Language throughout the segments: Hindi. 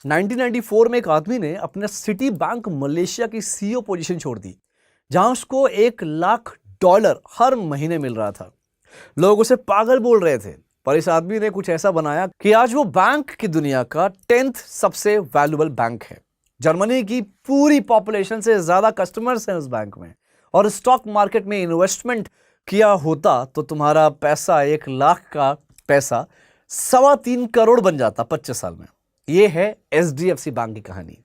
1994 में एक आदमी ने अपने सिटी बैंक मलेशिया की सीईओ पोजीशन छोड़ दी, जहां उसको $1 लाख हर महीने मिल रहा था। लोग उसे पागल बोल रहे थे, पर इस आदमी ने कुछ ऐसा बनाया कि आज वो बैंक की दुनिया का 10th सबसे वैल्यूएबल बैंक है। जर्मनी की पूरी पॉपुलेशन से ज्यादा कस्टमर्स हैं उस बैंक में, और स्टॉक मार्केट में इन्वेस्टमेंट किया होता तो तुम्हारा पैसा 1 लाख का पैसा 3.25 करोड़ बन जाता 25 साल में। ये है एचडीएफसी बैंक की कहानी।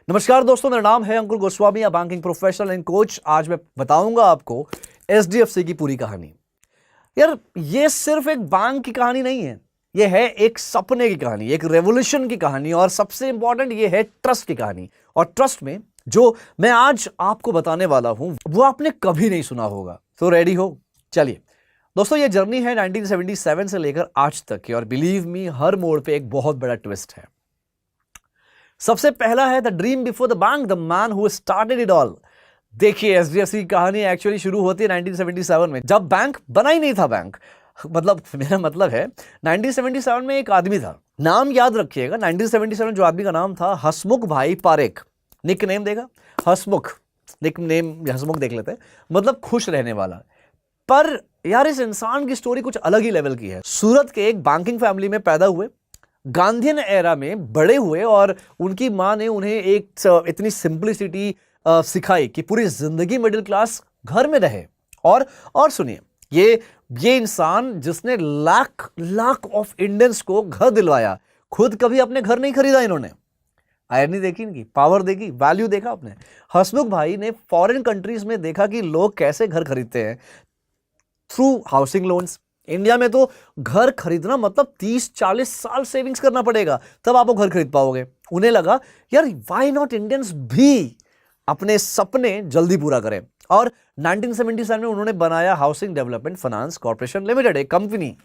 नमस्कार दोस्तों, मेरा नाम है अंकुर गोस्वामी, या बैंकिंग प्रोफेशनल एंड कोच। आज मैं बताऊंगा आपको एचडीएफसी की पूरी कहानी। यार, ये सिर्फ एक बैंक की कहानी नहीं है, ये है एक सपने की कहानी, एक रेवोल्यूशन की कहानी, और सबसे इंपॉर्टेंट ये है ट्रस्ट की कहानी। और ट्रस्ट में जो मैं आज आपको बताने वाला हूं वो आपने कभी नहीं सुना होगा। तो रेडी हो? चलिए दोस्तों, ये जर्नी है 1977 से लेकर आज तक की, और बिलीव मी, हर मोड़ पे एक बहुत बड़ा ट्विस्ट है। सबसे पहला है the dream before the bank, the man who started it all. देखिए, एचडीएफसी की कहानी एक्चुअली शुरू होती है 1977 में, जब बैंक बना ही नहीं था। बैंक मतलब मेरा मतलब है 1977 में एक आदमी था, नाम याद रखिएगा। 1977 जो आदमी का नाम था हसमुख भाई पारेख। निक नेम देगा हसमुख, निक नेम हसमुख देख लेते हैं, मतलब खुश रहने वाला। पर यार, इस इंसान की स्टोरी कुछ अलग ही लेवल की है। सूरत के एक बैंकिंग फैमिली में पैदा हुए, गांधीयन एरा में बड़े हुए, और उनकी मां ने उन्हें एक इतनी सिंपलिसिटी सिखाई कि पूरी जिंदगी मिडिल क्लास घर में रहे। और सुनिए, ये इंसान जिसने लाख ऑफ इंडियंस को घर दिलवाया, खुद कभी अपने घर नहीं खरीदा। इन्होंने आयरनी देखी, इनकी पावर देखी, वैल्यू देखा आपने। हसमुख भाई ने फॉरेन कंट्रीज में देखा कि लोग कैसे घर खरीदते हैं, थ्रू हाउसिंग लोन्स। इंडिया में तो घर खरीदना मतलब 30-40 साल सेविंग्स करना पड़ेगा, तब आप वो घर खरीद पाओगे। उन्हें लगा यार, व्हाई नॉट इंडियंस भी अपने सपने जल्दी पूरा करें। और 1977 में उन्होंने बनाया housing development finance corporation limited, एक कंपनी,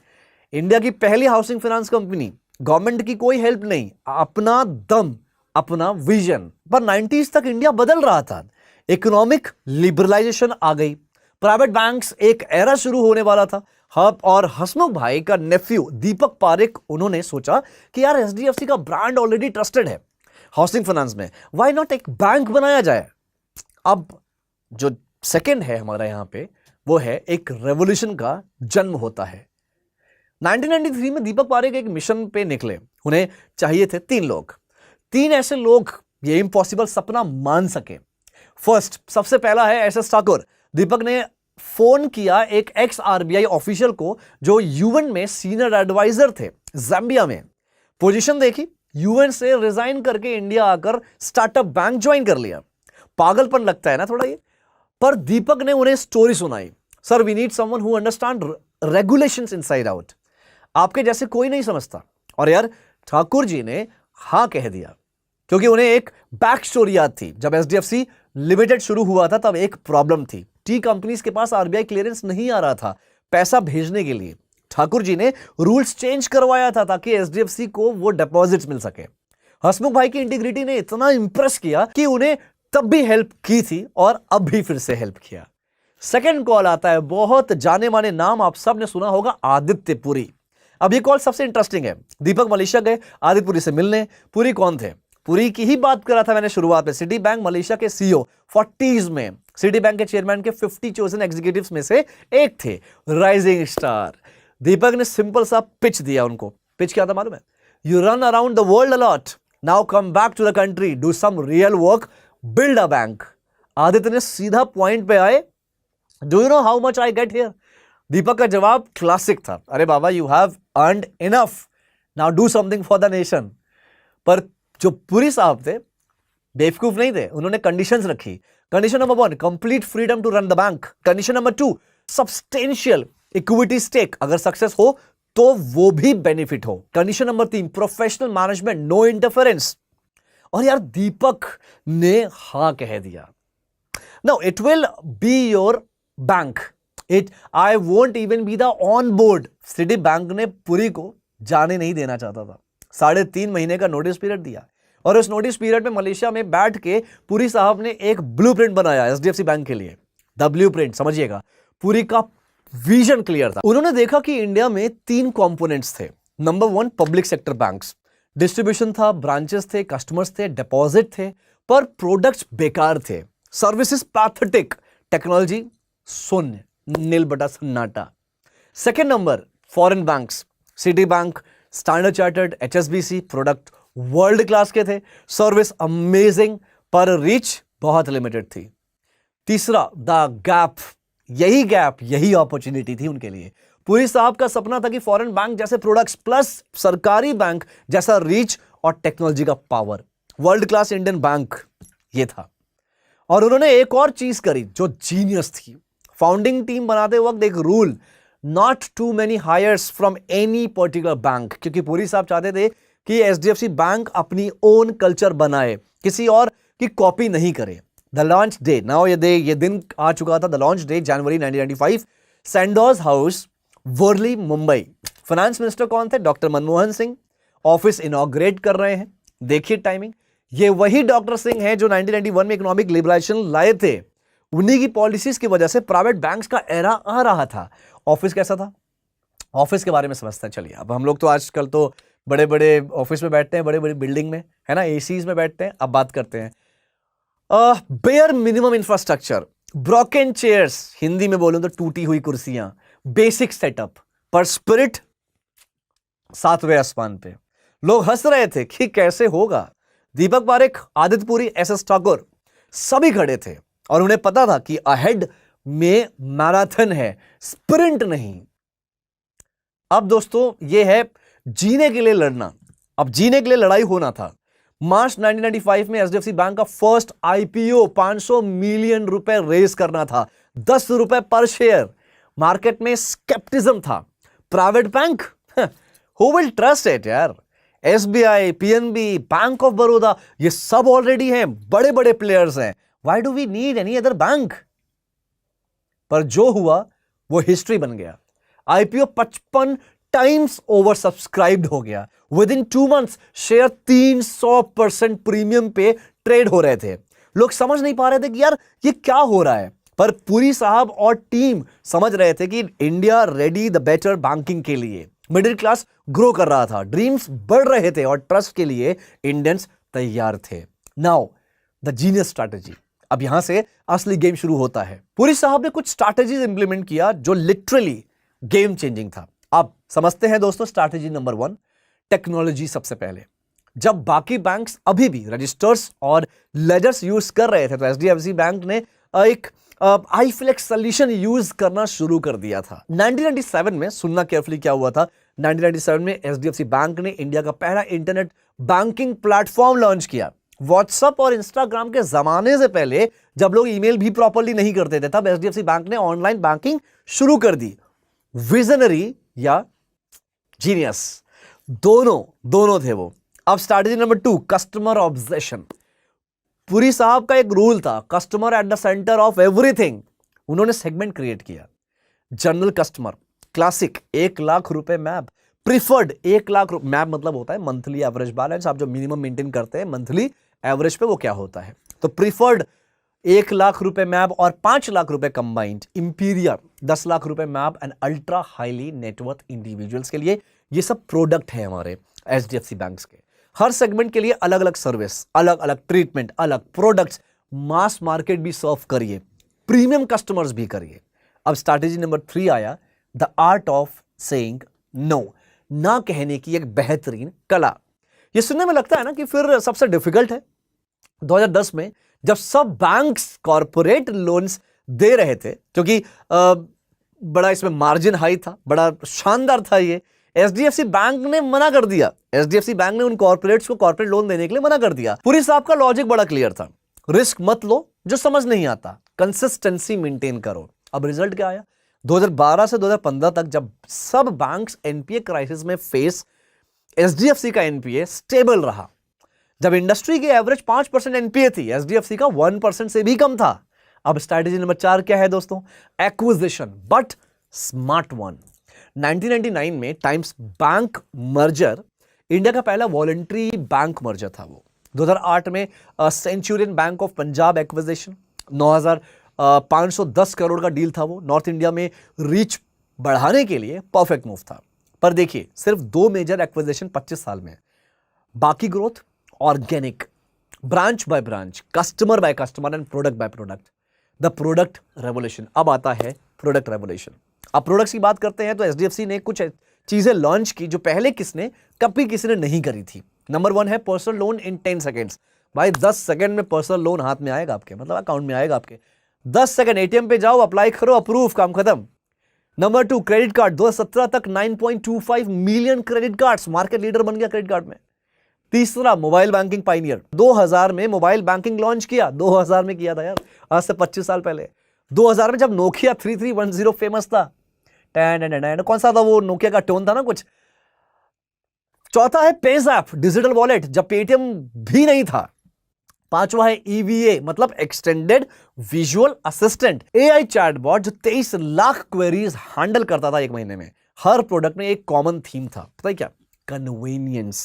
इंडिया की पहली हाउसिंग फाइनेंस कंपनी। गवर्नमेंट की कोई हेल्प नहीं, अपना दम, अपना विजन। पर 90s तक इंडिया बदल रहा था, इकोनॉमिक लिबरलाइजेशन आ गई, प्राइवेट बैंक्स, एक एरा शुरू होने वाला था। और हसमुख भाई का नेफ्यू दीपक पारेख, उन्होंने सोचा कि यार, एचडीएफसी का ब्रांड ऑलरेडी ट्रस्टेड है हाउसिंग फाइनेंस में, व्हाई नॉट एक बैंक बनाया जाए। अब जो सेकंड है हमारा यहां पे, वो है एक रेवोल्यूशन का जन्म होता है। 1993 में दीपक पारेख एक मिशन पे निकले। उन्हें चाहिए थे 3 लोग, 3 ऐसे लोग ये इम्पॉसिबल सपना मान सके। फर्स्ट, सबसे पहला है एसएस ठाकुर। दीपक ने फोन किया एक एक्स आरबीआई ऑफिशियल को, जो यूएन में सीनियर एडवाइजर थे जाम्बिया में। पोजीशन देखी, यूएन से रिजाइन करके इंडिया आकर स्टार्टअप बैंक ज्वाइन कर लिया। पागलपन लगता है ना थोड़ा ये, पर दीपक ने उन्हें स्टोरी सुनाई। Sir, we need someone who understand regulations inside out. आपके जैसे कोई नहीं समझता। और यार, ठाकुर जी ने हां कह दिया, क्योंकि उन्हें एक बैक स्टोरी याद थी। जब एचडीएफसी लिमिटेड शुरू हुआ था, तब एक प्रॉब्लम थी, टी कंपनीज के पास आरबीआई क्लियरेंस नहीं आ रहा था पैसा भेजने के लिए। ठाकुर जी ने रूल्स चेंज करवाया था ताकि एचडीएफसी को वो डिपॉजिट्स मिल सके। हसमुख भाई की इंटीग्रिटी ने इतना इंप्रेस किया कि उन्हें तब भी हेल्प की थी, और अब भी फिर से हेल्प किया। सेकंड कॉल आता है, बहुत जाने माने नाम आप सब ने सुना होगा, आदित्य पुरी। अब ये कॉल सबसे इंटरेस्टिंग है। दीपक मलेशिया गए आदित्य पुरी से मिलने। पुरी कौन थे? पुरी की ही बात कर रहा था मैंने शुरुआत में। सिटी बैंक मलेशिया के सीईओ, 40s में सिटी बैंक के चेयरमैन के 50 चोजन एग्जीक्यूटिव्स में से एक थे, राइजिंग स्टार। दीपक ने सिंपल सा पिच दिया उनको। पिच क्या था मालूम है? You run around the world a lot, now come back to the country, do some real work, build a bank. Aditya ने सीधा पॉइंट पे आए, do you know how much I get here? Deepak का जवाब क्लासिक था, अरे बाबा, you have earned enough, now do something for the nation. पर जो पुरी साहब थे, बेवकूफ नहीं थे, उन्होंने कंडीशंस रखी। Condition number 1, complete freedom to run the bank. Condition number 2, substantial equity stake, अगर सक्सेस हो तो वो भी बेनिफिट हो। Condition number 3, professional management, no interference. और यार, दीपक ने हां कह दिया। Now it will be your bank, I won't even be the on board. Citi bank ने पुरी को जाने नहीं देना चाहता था। 3.5 महीने का नोटिस पीरियड दिया, और उस नोटिस पीरियड में मलेशिया में बैठ के पुरी साहब ने एक ब्लूप्रिंट बनाया एचडीएफसी बैंक के लिए। द ब्लूप्रिंट समझिएगा, पुरी का विजन क्लियर था। उन्होंने देखा कि इंडिया में 3 कंपोनेंट्स थे। Number 1, public sector banks, distribution था, ब्रांचेस थे, कस्टमर्स थे, डिपॉजिट थे, पर प्रोडक्ट्स बेकार थे, सर्विसेज पैथेटिक, टेक्नोलॉजी शून्य, नील बटा सन्नाटा। Second number foreign banks, city bank, standard chartered, HSBC, product world class के थे, सर्विस अमेजिंग, पर रीच बहुत लिमिटेड थी। तीसरा द गैप, यही अपॉर्चुनिटी थी उनके लिए। पुरी साहब का सपना था कि फॉरेन बैंक जैसे प्रोडक्ट्स प्लस सरकारी बैंक जैसा रीच और टेक्नोलॉजी का power, world class Indian bank ये था। और उन्होंने एक और चीज करी जो जीनियस थी। फाउंडिंग टीम बनाते वक्त एक rule, not too many hires from any particular bank, क्योंकि पुरी साहब चाहते थे कि एचडीएफसी बैंक अपनी ओन कल्चर बनाए, किसी और की कॉपी नहीं करे। द लॉन्च डे, नाउ ये दिन आ चुका था, द लॉन्च डे जनवरी 1995, Sandoz house, Worli, Mumbai. Finance minister कौन थे? Doctor Manmohan Singh. Office inaugurate कर रहे हैं, देखिए टाइमिंग, ये वही डॉक्टर सिंह हैं जो 1991 में इकोनॉमिक लिबरेशन लाए थे। उन्हीं की पॉलिसीज की वजह से प्राइवेट बैंक्स का एरा आ रहा था। ऑफिस कैसा था? ऑफिस के बारे में समझते हैं, चलिए। अब हम लोग तो आजकल तो बड़े बड़े ऑफिस में बैठते हैं, बड़े बड़ी बिल्डिंग में, है ना, एसीज में बैठते हैं। अब बात करते हैं bare minimum infrastructure, broken chairs, Hindi में बोलूं तो टूटी हुई कुर्सियां, बेसिक सेटअप, पर स्पिरिट सातवें आसमान पे। लोग हंस रहे थे कि कैसे होगा। दीपक पारेख, आदित्य पुरी, एसएस ठाकुर सभी खड़े थे और उन्हें पता था कि अहेड में मैराथन है, स्प्रिंट नहीं। अब दोस्तों ये है जीने के लिए लड़ना, अब जीने के लिए लड़ाई होना था। मार्च 1995 में एचडीएफसी बैंक का फर्स्ट आईपीओ 500 मिलियन रुपए रेज करना था, 10 रुपए पर शेयर। मार्केट में स्केप्टिज्म था, private bank, who will trust it यार। SBI, PNB, bank of Baroda, ये सब ऑलरेडी हैं, बड़े बड़े प्लेयर्स हैं, why do we need any other bank. पर जो हुआ वो हिस्ट्री बन गया। आईपीओ 55 टाइम्स ओवर सब्सक्राइब्ड हो गया। With in 2 months share 300% premium पे ट्रेड हो रहे थे। लोग समझ नहीं पा रहे थे कि यार ये क्या हो रहा है, पर पुरी साहब और टीम समझ रहे थे कि India ready the better banking के लिए। मिडिल क्लास ग्रो कर रहा था, ड्रीम्स बढ़ रहे थे और ट्रस्ट के लिए इंडियंस तैयार थे। नाउ द जीनियस स्ट्रैटेजी, अब यहां से असली गेम शुरू होता है। पुरी साहब ने कुछ स्ट्रैटेजीज इंप्लीमेंट किया जो लिटरली गेम चेंजिंग था। अब समझते हैं दोस्तों स्ट्रैटेजी नंबर 1, टेक्नोलॉजी। सबसे पहले जब बाकी बैंक्स अभी भी रजिस्टर्स और लेजर्स यूज कर रहे थे तो एचडीएफसी बैंक ने एक आईफ्लेक्स सॉल्यूशन यूज करना शुरू कर दिया था। 1997 में, सुनना केयरफुली क्या हुआ था, 1997 में एचडीएफसी बैंक ने इंडिया का पहला इंटरनेट बैंकिंग प्लेटफॉर्म लॉन्च किया। व्हाट्सएप और इंस्टाग्राम के जमाने से पहले, जब लोग ईमेल भी प्रॉपर्ली नहीं करते थे, तब एचडीएफसी बैंक ने ऑनलाइन बैंकिंग शुरू कर दी। विजनरी या जीनियस, दोनों थे वो। अब strategy number 2, customer obsession. Puri साहब का एक रूल था, customer at the centre of everything. उन्होंने सेगमेंट क्रिएट किया, जनरल कस्टमर, क्लासिक 1 लाख रुपए मैप, प्रिफर्ड 1 लाख रुपए मैप, मतलब होता है मंथली एवरेज बैलेंस, आप जो मिनिमम मेंटेन करते हैं मंथली एवरेज पे, वो क्या होता है। तो प्रिफर्ड 1 लाख रुपए मैप और 5 लाख रुपए कंबाइंड, इंपीरियर 10 लाख रुपए map and ultra highly net worth individuals के लिए। ये सब प्रोडक्ट है हमारे एचडीएफसी बैंक्स के। हर सेगमेंट के लिए अलग अलग सर्विस, अलग अलग ट्रीटमेंट, अलग प्रोडक्ट्स, मास मार्केट भी सर्व करिए, प्रीमियम कस्टमर्स भी करिए। अब स्ट्रैटेजी नंबर 3 आया, the art of saying no, ना कहने की एक बेहतरीन कला। ये सुनने में लगता है ना कि फिर सबसे डिफिकल्ट है। 2010 में जब सब बैंक्स कॉर्पोरेट लोन्स दे रहे थे, क्योंकि बड़ा इसमें मार्जिन हाई था, बड़ा शानदार था, ये एचडीएफसी बैंक ने मना कर दिया। एचडीएफसी बैंक ने उन कॉर्पोरेट्स को कॉर्पोरेट लोन देने के लिए मना कर दिया। पुरी साहब का लॉजिक बड़ा क्लियर था, रिस्क मत लो जो समझ नहीं आता, कंसिस्टेंसी मेंटेन करो। अब रिजल्ट क्या आया? 2012 से 2015 तक जब सब बैंक्स एनपीए क्राइसिस में फेस, एचडीएफसी का एनपीए स्टेबल रहा। जब इंडस्ट्री की एवरेज 5% एनपीए थी, एचडीएफसी का 1% से भी कम था। अब स्ट्रैटेजी नंबर 4 क्या है दोस्तों? Acquisition, but smart one. 1999 में टाइम्स बैंक मर्जर, इंडिया का पहला वॉलंटरी बैंक मर्जर था वो। 2008 में Centurion bank of Punjab acquisition, 9,510 crore का डील था वो। नॉर्थ इंडिया में रीच बढ़ाने के लिए परफेक्ट मूव था। पर देखिए, सिर्फ 2 मेजर एक्विजिशन 25 साल में। बाकी growth organic, branch by branch, customer by customer and product by product, the product revolution. अब आता है प्रोडक्ट रेवोल्यूशन। अब प्रोडक्ट्स की बात करते हैं तो एचडीएफसी ने कुछ चीजें लॉन्च की जो पहले कभी किसी ने नहीं करी थी। नंबर 1 है पर्सनल लोन इन 10 सेकेंड्स। भाई 10 सेकंड में पर्सनल लोन हाथ में आएगा आपके, मतलब अकाउंट में आएगा आपके। 10 सेकंड, एटीएम पे जाओ, अप्लाई करो, अप्रूव, काम खत्म। नंबर 2 क्रेडिट कार्ड, 2017 तक 9.25 million credit cards, market leader बन गया क्रेडिट कार्ड में। तीसरा मोबाइल बैंकिंग पाइनियर, 2000 में मोबाइल बैंकिंग लॉन्च किया, 2000 में किया था यार, आज से 25 साल पहले। 2000 में जब नोकिया 3310 फेमस था, कौन सा था वो, नोकिया का टोन था ना कुछ। चौथा है पेज़ैप, डिजिटल वॉलेट, जब पेटीएम भी नहीं था। पांचवा है ईवीए, मतलब extended visual assistant, AI chatbot जो 23 लाख क्वेरीज हैंडल करता था एक महीने में। हर प्रोडक्ट में एक कॉमन थीम था, पता है क्या? कन्वीनियंस।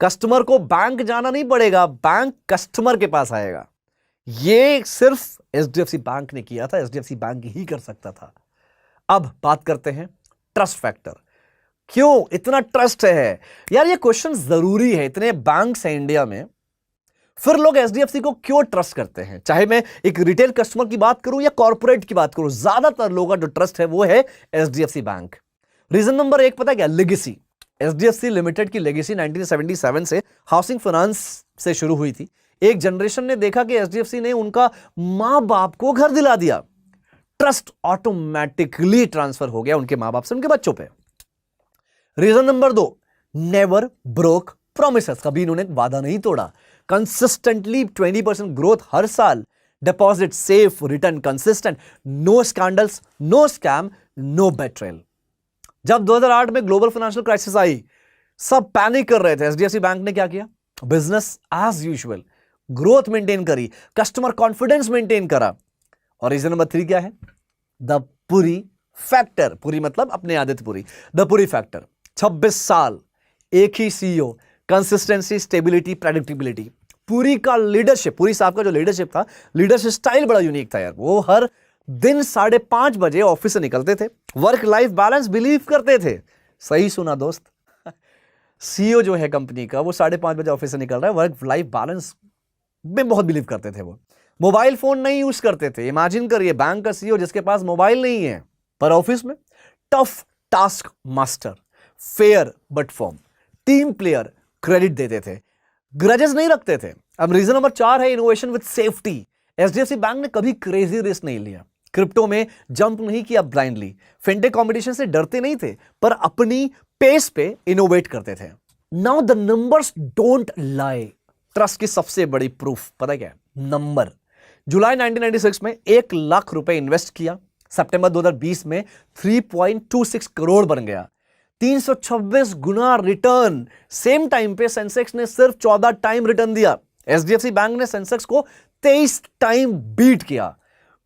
कस्टमर को बैंक जाना नहीं पड़ेगा, बैंक कस्टमर के पास आएगा। ये सिर्फ एचडीएफसी बैंक ने किया था, एचडीएफसी बैंक ही कर सकता था। अब बात करते हैं ट्रस्ट फैक्टर। क्यों इतना ट्रस्ट है यार? ये क्वेश्चन जरूरी है, इतने बैंक्स हैं इंडिया में, फिर लोग एचडीएफसी को क्यों ट्रस्ट करते हैं? चाहे मैं एक रिटेल कस्टमर की बात करूं या कॉर्पोरेट की बात करूं, ज्यादातर लोगों का जो ट्रस्ट है वो है एचडीएफसी बैंक। रीजन नंबर 1 पता है क्या? लेगेसी। एचडीएफसी लिमिटेड की लेगेसी 1977 से हाउसिंग फाइनेंस से शुरू हुई थी। एक जनरेशन ने देखा कि एचडीएफसी ने उनका मां बाप को घर दिला दिया, ट्रस्ट ऑटोमेटिकली ट्रांसफर हो गया उनके मां बाप से उनके बच्चों पे। Reason number 2, never broke promises, कभी इन्होंने वादा नहीं तोड़ा। कंसिस्टेंटली 20% ग्रोथ हर साल, deposit safe, return consistent, no scandals, no scam, no betrayal. जब 2008 में ग्लोबल फाइनेंशियल क्राइसिस आई, सब पैनिक कर रहे थे, एचडीएफसी बैंक ने क्या किया? Business as usual, growth maintain करी, कस्टमर कॉन्फिडेंस मेंटेन करा। और रीजन नंबर 3 क्या है? The Puri factor. पुरी मतलब अपने आदत पूरी, द पुरी फैक्टर। 26 साल एक ही CEO, consistency, stability, predictability. Puri का लीडरशिप, पुरी साहब का जो लीडरशिप था, लीडरशिप स्टाइल बड़ा यूनिक था यार। वो हर दिन 5:30 बजे ऑफिस से निकलते थे, वर्क लाइफ बैलेंस बिलीव करते थे। सही सुना दोस्त, सीईओ जो है कंपनी का, वो 5:30 बजे ऑफिस से निकल रहा है, वर्क लाइफ बैलेंस में बहुत बिलीव करते थे। वो मोबाइल फोन नहीं यूज करते थे। इमेजिन करिए बैंक का सीईओ जिसके पास मोबाइल नहीं है, पर ऑफिस में tough task master, fair but form, team player, credit देते थे, ग्रजेस नहीं रखते थे। अब रीजन नंबर 4 है innovation with safety. HDFC bank ने कभी क्रेजी रिस्क नहीं लिया, क्रिप्टो में जंप नहीं किया ब्लाइंडली, फिनटेक कंपटीशन से डरते नहीं थे, पर अपनी पेस पे इनोवेट करते थे। Now the numbers don't lie. Trust की सबसे बड़ी प्रूफ पता है क्या है? नंबर। जुलाई 1996 में 1 लाख रुपए इन्वेस्ट किया, सितंबर 2020 में 3.26 करोड़ बन गया, 326 गुना रिटर्न। सेम टाइम पे सेंसेक्स ने सिर्फ 14 टाइम रिटर्न दिया। एचडीएफसी बैंक ने सेंसेक्स को 23 टाइम बीट किया।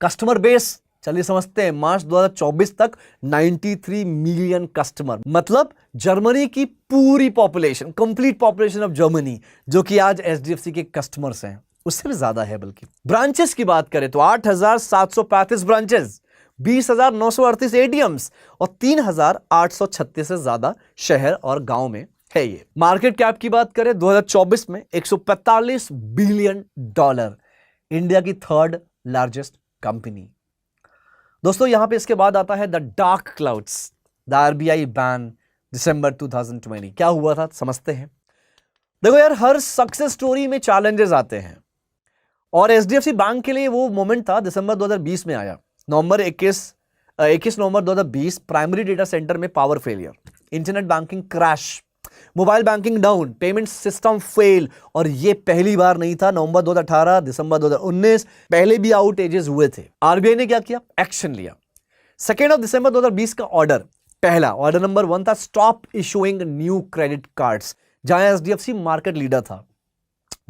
कस्टमर बेस चलिए समझते हैं, मार्च 2024 तक 93 मिलियन कस्टमर, मतलब जर्मनी की पूरी population, complete population of Germany, जो कि आज एचडीएफसी के कस्टमर्स हैं, उससे भी ज्यादा है। बल्कि ब्रांचेस की बात करें तो 8,735 ब्रांचेस, 20,938 एटीएम्स और 3,836 से ज्यादा शहर और गांव में है ये। मार्केट कैप की बात करें 2024 में $145 बिलियन, इंडिया की 3rd लार्जेस्ट कंपनी। दोस्तों यहां पे इसके बाद आता है the dark clouds, the RBI ban, दिसंबर 2020। क्या हुआ था समझते हैं। देखो यार, हर सक्सेस स्टोरी में चैलेंजेस आते हैं, और एचडीएफसी बैंक के लिए वो मोमेंट था, दिसंबर 2020 में आया। नवंबर 21 नवंबर 2020 प्राइमरी डेटा सेंटर में power failure, internet banking crash, mobile banking down, payment system fail. और ये पहली बार नहीं था, नवंबर 2018, दिसंबर 2019 पहले भी आउटेजेस हुए थे। आरबीआई ने क्या किया? एक्शन लिया। 2 दिसंबर 2020 का ऑर्डर, पहला ऑर्डर नंबर 1 था stop issuing new credit cards, जहां एचडीएफसी मार्केट लीडर था,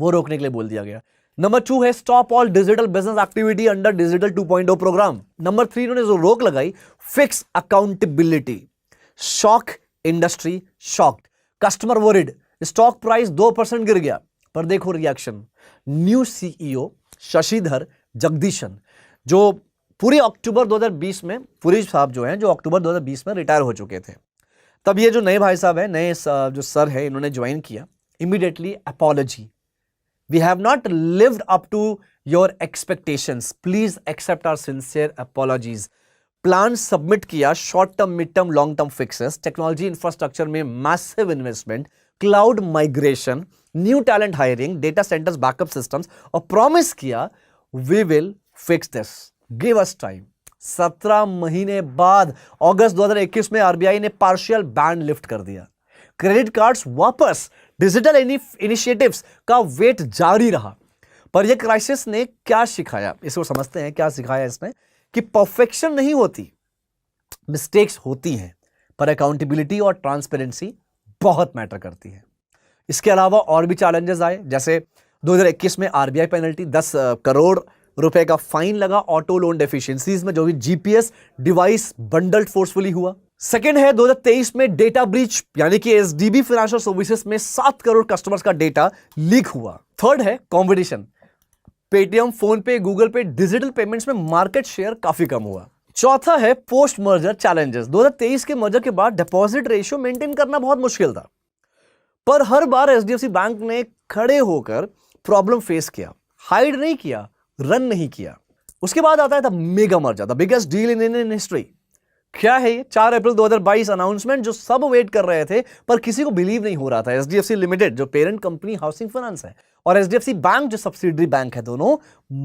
वो रोकने के लिए बोल दिया गया। नंबर 2 है stop all digital business activity under digital 2.0 programme. Number 3 इन्होंने जो रोक लगाई, fix accountability, shock industry shocked, customer worried, stock price 2% गिर गया, पर देखो reaction. New CEO Shashidhar Jagdishan, जो पूरे अक्टूबर 2020 में, पुरी साहब जो हैं, जो अक्टूबर 2020 में रिटायर हो चुके थे, तब ये जो नए भाई साहब हैं, नए जो सर है, इन्होंने ज्वाइन किया। immediately apology. We have not lived up to your expectations. Please accept our sincere apologies. Plan submit किया, short term, mid term, long term fixes, technology infrastructure में massive investment, cloud migration, new talent hiring, data centres, backup systems, और प्रॉमिस किया we will fix this, give us time. 17 महीने बाद अगस्त 2021 में आरबीआई ने पार्शियल बैन लिफ्ट कर दिया। क्रेडिट कार्ड्स वापस, डिजिटल इनिशिएटिव्स का वेट जारी रहा। पर यह क्राइसिस ने क्या सिखाया, इसको समझते हैं। क्या सिखाया इसने? कि परफेक्शन नहीं होती, मिस्टेक्स होती हैं, पर अकाउंटेबिलिटी और ट्रांसपेरेंसी बहुत मैटर करती है। इसके अलावा और भी चैलेंजेस आए, जैसे 2021 में आरबीआई पेनल्टी 10 करोड़ रुपए का फाइन लगा ऑटो लोन डेफिशिएंसीज में, जो भी जीपीएस डिवाइस बंडल्ड फोर्सफुली हुआ। सेकेंड है 2023 में डेटा ब्रीच, यानी कि एसडीबी फाइनेंशियल सर्विसेज में 7 करोड़ कस्टमर्स का डेटा लीक हुआ। थर्ड है कंपटीशन, पेटीएम, फोन पे, गूगल पे, डिजिटल पेमेंट्स में मार्केट शेयर काफी कम हुआ। चौथा है पोस्ट मर्जर चैलेंजेस। 2023 के मर्जर के बाद डिपॉजिट रेशियो मेंटेन करना बहुत मुश्किल था, पर हर बार एचडीएफसी बैंक ने खड़े होकर प्रॉब्लम फेस किया, हाइड नहीं किया, रन नहीं किया। उसके बाद आता है the mega merger, the biggest deal in Indian history. क्या है ये? 4 अप्रैल 2022 अनाउंसमेंट, जो सब वेट कर रहे थे पर किसी को बिलीव नहीं हो रहा था। एचडीएफसी लिमिटेड, जो पेरेंट कंपनी हाउसिंग फाइनेंस है, और एचडीएफसी बैंक, जो सब्सिडरी बैंक है, दोनों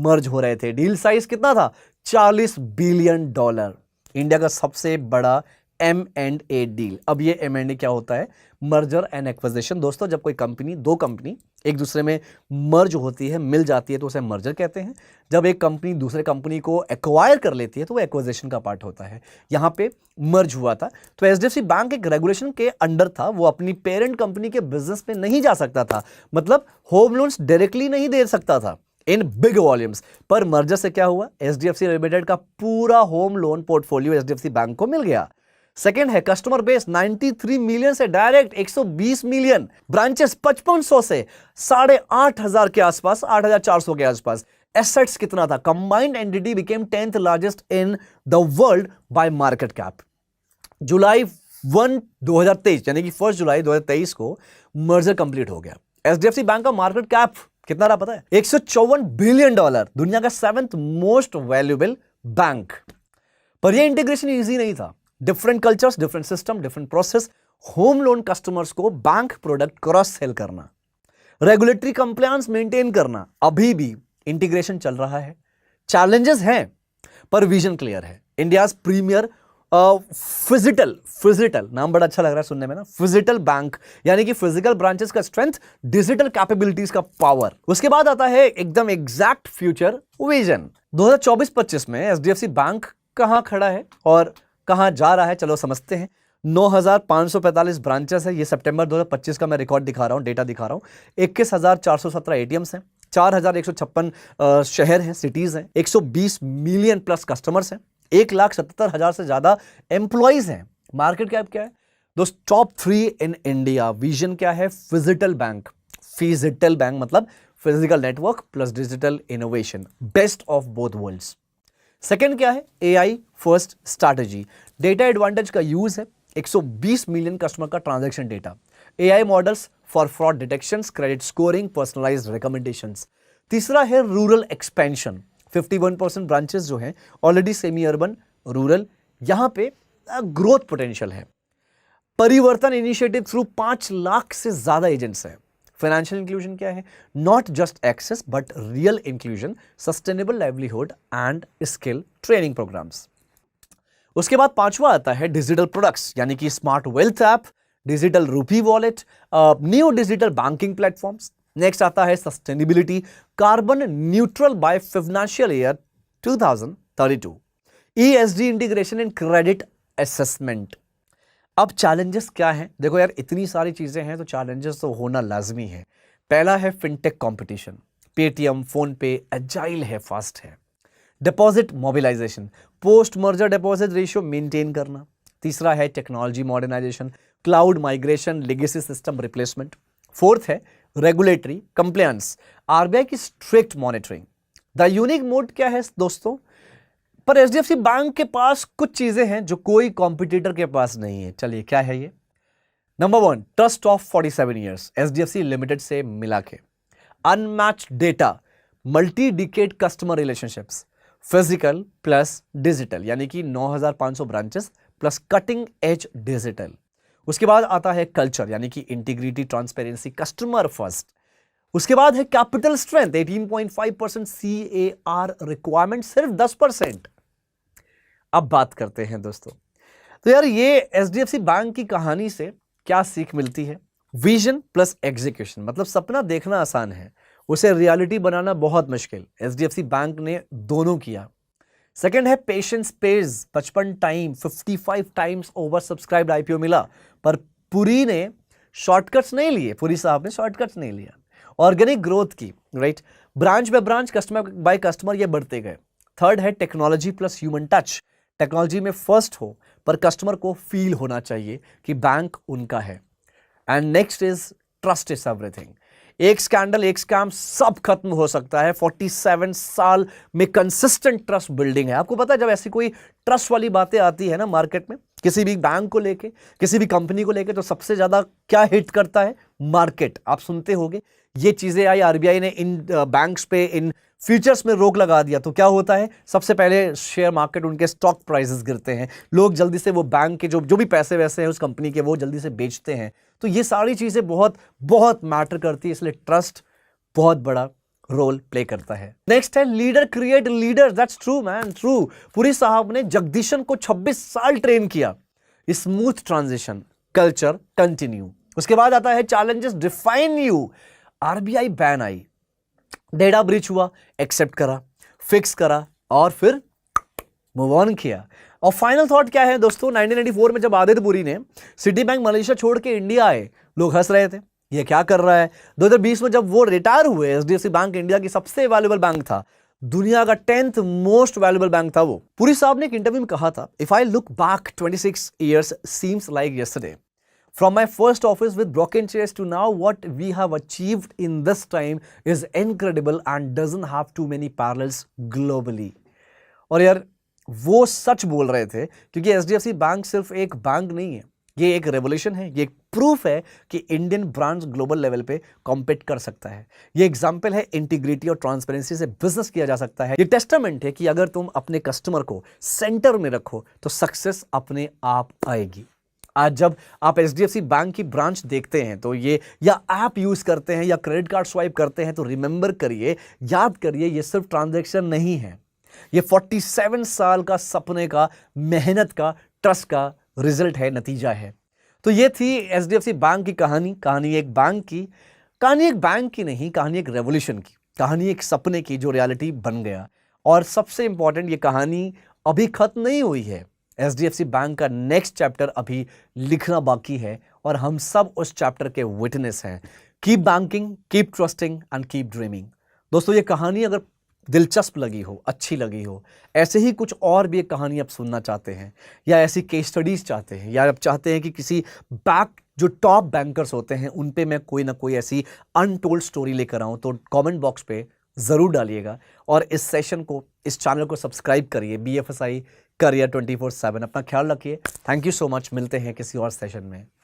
मर्ज हो रहे थे। डील साइज कितना था? $40 बिलियन। इंडिया का सबसे बड़ा M&A डील। अब ये M&A क्या होता है? Merger and acquisition. दोस्तों, जब कोई कंपनी, दो कंपनी एक दूसरे में मर्ज होती है, मिल जाती है, तो उसे मर्जर कहते हैं। जब एक कंपनी दूसरे कंपनी को एक्वायर कर लेती है तो वो एक्विजिशन का पार्ट होता है। यहाँ पे मर्ज हुआ था, तो एचडीएफसी बैंक एक रेगुलेशन के अंडर था, वो अपनी पेरेंट कंपनी के बिजनेस में नहीं जा सकता था, मतलब होम लोन्स डायरेक्टली नहीं दे सकता था इन बिग वॉल्यूम्स। पर मर्जर से क्या हुआ? एचडीएफसी लिमिटेड का पूरा home loan portfolio HDFC bank को मिल गया। सेकेंड है कस्टमर बेस, 93 मिलियन से डायरेक्ट 120 मिलियन, ब्रांचेस 5500 से 8,500 के आसपास, 8,400 के आसपास। एसेट्स कितना था? Combined entity became 10th largest in the world by market cap. जुलाई 1, 2023 यानी कि 1 जुलाई 2023 को मर्जर कंप्लीट हो गया। एचडीएफसी बैंक का मार्केट कैप कितना रहा पता है? $154 बिलियन, दुनिया का 7th मोस्ट वैल्यूएबल बैंक। पर यह इंटीग्रेशन इजी नहीं था। Different cultures, different system, different process. Home loan customers को बैंक प्रोडक्ट क्रॉस सेल करना, रेगुलेटरी कंप्लायंस मेंटेन करना, अभी भी इंटीग्रेशन चल रहा है। चैलेंजेस हैं पर विजन क्लियर है। इंडियाज प्रीमियर फिजिटल नाम बड़ा अच्छा लग रहा है सुनने में ना, फिजिटल बैंक, यानी कि फिजिकल ब्रांचेस का स्ट्रेंथ, डिजिटल कैपेबिलिटीज का पावर। उसके बाद आता है एकदम एग्जैक्ट फ्यूचर विजन। 2024-25 में एचडीएफसी बैंक कहां खड़ा है और कहां जा रहा है, चलो समझते हैं। 9,545 ब्रांचेस है, ये सितंबर 2025 का मैं रिकॉर्ड दिखा रहा हूं, डेटा दिखा रहा हूं। 21,417 एटीएम्स हैं, 4,156 शहर हैं, सिटीज हैं, 120 मिलियन प्लस कस्टमर्स हैं, 1,77,000 से ज्यादा एम्प्लॉइज हैं। मार्केट कैप क्या है दोस्त? Top 3 in India. विजन क्या है? Phygital bank. फिजिटल बैंक मतलब physical network plus digital innovation, best of both worlds. Second क्या है? AI first strategy. Data advantage का यूज है, 120 मिलियन कस्टमर का transaction data, AI models for fraud detection, credit scoring, personalised recommendations. तीसरा है रूरल एक्सपेंशन। 51% ब्रांचेस जो हैं ऑलरेडी सेमी अर्बन, रूरल, यहां पे ग्रोथ पोटेंशियल है। परिवर्तन इनिशिएटिव थ्रू 5 लाख से ज्यादा एजेंट्स हैं। फाइनेंशियल इंक्लूजन क्या है? Not just access but real inclusion, sustainable livelihood and skill training programmes. उसके बाद 5वां आता है डिजिटल प्रोडक्ट्स, यानी कि smart wealth app, digital rupee wallet, new digital banking platforms. Next आता है sustainability, carbon neutral by financial year 2032, ESD integration in credit assessment. अब चैलेंजेस क्या हैं? देखो यार, इतनी सारी चीजें हैं तो चैलेंजेस तो होना लाजमी है। पहला है fintech competition, Paytm, PhonePe agile है, फास्ट है। Deposit mobilisation, post merger deposit ratio maintain करना। तीसरा है technology modernisation, cloud migration, legacy system replacement. Fourth है रेगुलेटरी कंप्लायंस, आरबीआई की strict monitoring. The unique mode क्या है दोस्तों? पर एचडीएफसी बैंक के पास कुछ चीजें हैं जो कोई कॉम्पिटिटर के पास नहीं है। चलिए क्या है ये? Number 1, trust of 47 years HDFC limited से मिला के, unmatched data, multi decade customer relationships, physical plus digital यानी कि 9,500 branches plus cutting edge digital. उसके बाद आता है कल्चर यानी कि इंटीग्रिटी, ट्रांसपेरेंसी, कस्टमर फर्स्ट। उसके बाद है कैपिटल स्ट्रेंथ 18.5%, CAR रिक्वायरमेंट सिर्फ 10%। अब बात करते हैं दोस्तों, तो यार ये एचडीएफसी बैंक की कहानी से क्या सीख मिलती है? विजन प्लस एग्जीक्यूशन, मतलब सपना देखना आसान है, उसे रियलिटी बनाना बहुत मुश्किल। एचडीएफसी बैंक ने दोनों किया। सेकंड है patience page, 55 time 55 times over subscribed IPO मिला, पर पुरी ने शॉर्टकट्स नहीं लिए, पुरी साहब ने शॉर्टकट्स नहीं लिया, ऑर्गेनिक ग्रोथ की, right? Branch by branch, customer by customer ये बढ़ते गए। थर्ड है technology plus human touch, technology में फर्स्ट हो पर कस्टमर को फील होना चाहिए कि बैंक उनका है। And next is trust is everything. एक स्कैंडल, एक स्कैम, सब खत्म हो सकता है। 47 साल में कंसिस्टेंट ट्रस्ट बिल्डिंग है। आपको पता है जब ऐसी कोई ट्रस्ट वाली बातें आती है ना मार्केट में, किसी भी बैंक को लेके, किसी भी कंपनी को लेके, तो सबसे ज्यादा क्या हिट करता है? मार्केट। आप सुनते होंगे ये चीजें आई, आरबीआई ने इन बैंक्स पे, इन फ्यूचर्स में रोक लगा दिया, तो क्या होता है? सबसे पहले शेयर मार्केट, उनके स्टॉक प्राइसेस गिरते हैं, लोग जल्दी से वो बैंक के जो भी पैसे वैसे हैं उस कंपनी के, वो जल्दी से बेचते हैं। तो ये सारी चीजें बहुत बहुत मैटर करती है, इसलिए ट्रस्ट बहुत बड़ा रोल प्ले करता है। नेक्स्ट है leader create leader, that's true man, true. Puri साहब ने जगदीशन को 26 साल ट्रेन किया। Smooth transition, culture continue. उसके बाद आता है challenges define you. RBI ban I, data breach हुआ, एक्सेप्ट करा, फिक्स करा और फिर मूव ऑन किया। और फाइनल थॉट क्या है दोस्तों? 1994 में जब आदित्य पुरी ने सिटी बैंक मलेशिया छोड़ के इंडिया आए, लोग हंस रहे थे, ये क्या कर रहा है। 2020 में जब वो रिटायर हुए, एचडीएफसी बैंक इंडिया की सबसे वैल्यूएबल बैंक था, दुनिया का 10th मोस्ट वैल्यूएबल बैंक था वो। पुरी साहब ने एक इंटरव्यू में कहा था, if I look back 26 years seems like yesterday. From my first office with broken chairs to now, what we have achieved in this time is incredible and doesn't have too many parallels globally. और यार वो सच बोल रहे थे, क्योंकि एचडीएफसी बैंक सिर्फ एक बैंक नहीं है, ये एक रेवोल्यूशन है, ये एक प्रूफ है कि इंडियन ब्रांड्स ग्लोबल लेवल पे कॉम्पीट कर सकता है। ये एग्जाम्पल है इंटीग्रिटी और ट्रांसपेरेंसी से बिजनेस किया जा सकता है। ये टेस्टामेंट है कि अगर तुम अपने कस्टमर को सेंटर में रखो तो सक्सेस अपने आप आएगी। आज जब आप एचडीएफसी बैंक की ब्रांच देखते हैं तो ये, या ऐप यूज करते हैं या क्रेडिट कार्ड स्वाइप करते हैं, तो रिमेंबर करिए, याद करिए, ये सिर्फ ट्रांजैक्शन नहीं है, ये 47 साल का सपने का, मेहनत का, ट्रस्ट का रिजल्ट है, नतीजा है। तो ये थी एचडीएफसी बैंक की कहानी। कहानी एक बैंक की, कहानी एक बैंक की नहीं, कहानी एक रेवोल्यूशन की, कहानी एक सपने की जो रियलिटी बन गया। और सबसे इंपॉर्टेंट, ये कहानी अभी खत्म नहीं हुई है। एचडीएफसी बैंक का नेक्स्ट चैप्टर अभी लिखना बाकी है और हम सब उस चैप्टर के विटनेस हैं। Keep banking, keep trusting and keep dreaming. दोस्तों ये कहानी अगर दिलचस्प लगी हो, अच्छी लगी हो, ऐसे ही कुछ और भी एक कहानी आप सुनना चाहते हैं, या ऐसी केस स्टडीज चाहते हैं, या आप चाहते हैं कि किसी बैंक जो टॉप बैंकर्स होते हैं उन पे मैं कोई ना कोई ऐसी अनटोल्ड स्टोरी लेकर आऊं, तो कमेंट बॉक्स पे ज़रूर डालिएगा। और इस सेशन को, इस चैनल को सब्सक्राइब करिए, BFSI करियर 24/7। अपना ख्याल रखिए। Thank you so much. मिलते हैं किसी और सेशन में।